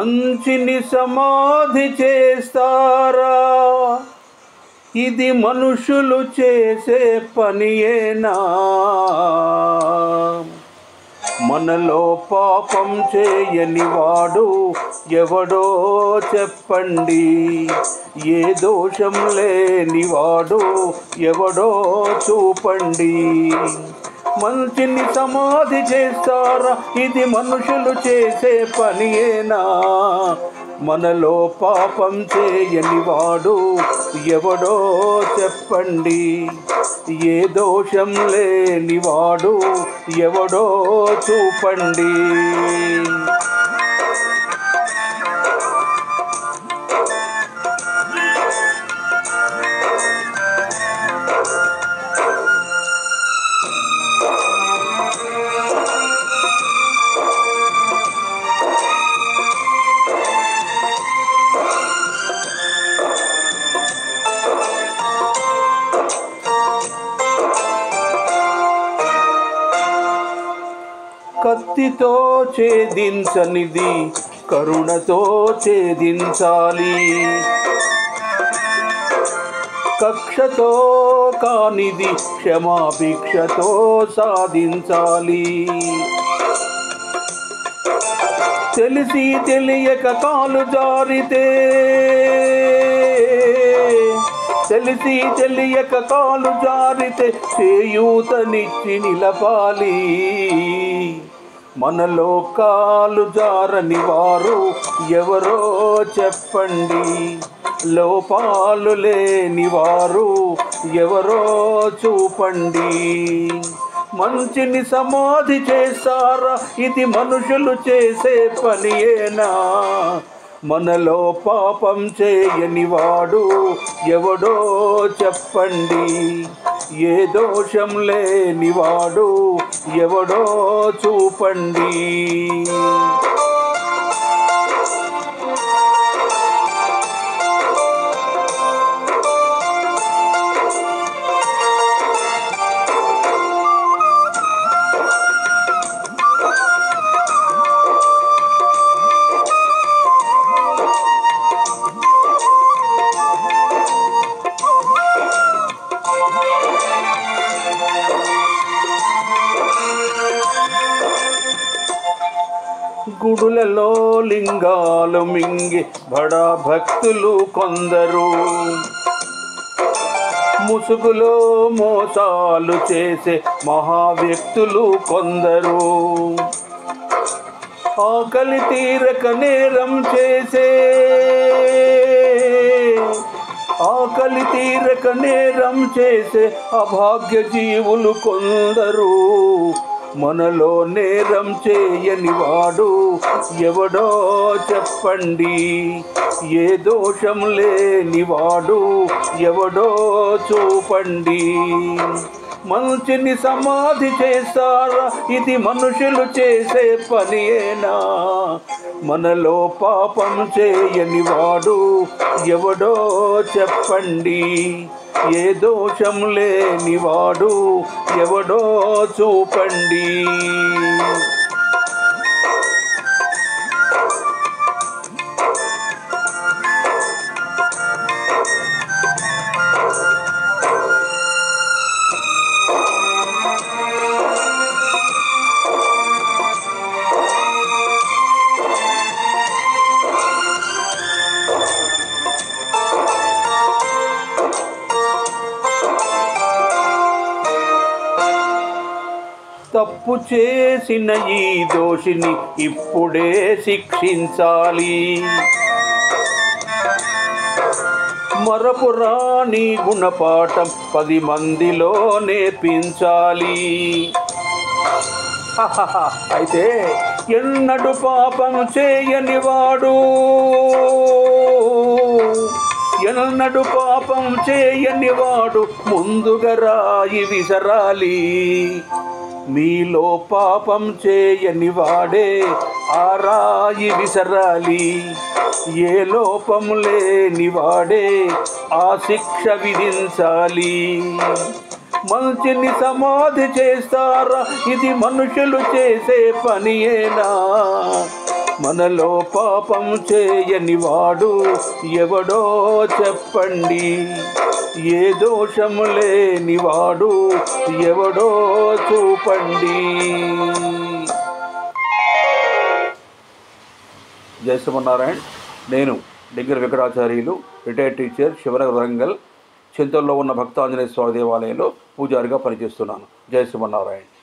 మంచిని సమాధి చేస్తారా? ఇది మనుషులు చేసే పనియేనా? మనలో పాపం చేయని వాడు ఎవడో చెప్పండి, ఏ దోషం లేని వాడు ఎవడో చూపండి. మంచిని సమాధి చేస్తారా? ఇది మనుషులు చేసే పనియేనా? మనలో పాపం చేయని వాడు ఎవడో చెప్పండి, ఏ దోషం లేని వాడు ఎవడో చూపండి. కత్తితో ఛేదించనిది కరుణతో ఛేదించాలి, కక్షతో కానిది క్షమాభిక్షతో సాధించాలి. తెలిసి తెలియక కాలు జారితే, తెలిసి తెలియక కాలు జారితే చేయూతనిచ్చి నిలపాలి. మనలో కాలు జారని వారు ఎవరో చెప్పండి, లోపాలు లేని వారు ఎవరో చూపండి. మంచిని సమాధి చేస్తారా? ఇది మనుషులు చేసే పనియేనా? మనలో పాపం చేయని వాడు ఎవడో చెప్పండి, ఏ దోషం లేని వాడు ఎవడో చూపండి. గుడులలో లింగాలు మింగి బడా భక్తులు కొందరు, ముసుగులో మోసాలు చేసే మహావ్యక్తులు కొందరు, ఆకలి తీరక నేరం చేసే, ఆకలి తీరక నేరం చేసే అభాగ్య జీవులు కొందరు. మనలో నేరం చేయని వాడు ఎవడో చెప్పండి, ఏ దోషం లేని వాడు ఎవడో చూపండి. మంచిని సమాధి చేస్తారా? ఇది మనుషులు చేసే పనియేనా? మనలో పాపం చేయని వాడు ఎవడో చెప్పండి, ఏ దోషం లేని వాడు ఎవడో చూపండి. తప్పు చేసిన ఈ దోషిని ఇప్పుడే శిక్షించాలి, మరపురాని గుణపాఠం 10 మందిలో నేర్పించాలి. అయితే ఎన్నడు పాపం చేయని వాడు, ఎన్నడు పాపం చేయని వాడు ముందుగా రాయి విసరాలి. మీలో పాపం చేయని వాడే ఆ రాయి విసరాలి, ఏ లోపం లేని వాడే ఆ శిక్ష విధించాలి. మంచిని సమాధి చేస్తారా? ఇది మనుషులు చేసే పనియేనా? మనలో పాపం చేయని వాడు ఎవడో చెప్పండి, ఏ దోషము లేని వాడు ఎవడో చూపండి. జై శ్రీమన్నారాయణ. నేను దగ్గర వెంకటాచార్యులు, రిటైర్డ్ టీచర్, శివనగర్, వరంగల్. చింతల్లో ఉన్న భక్తాంజనేయ స్వామి దేవాలయంలో పూజారిగా పనిచేస్తున్నాను. జై శ్రీమన్నారాయణ.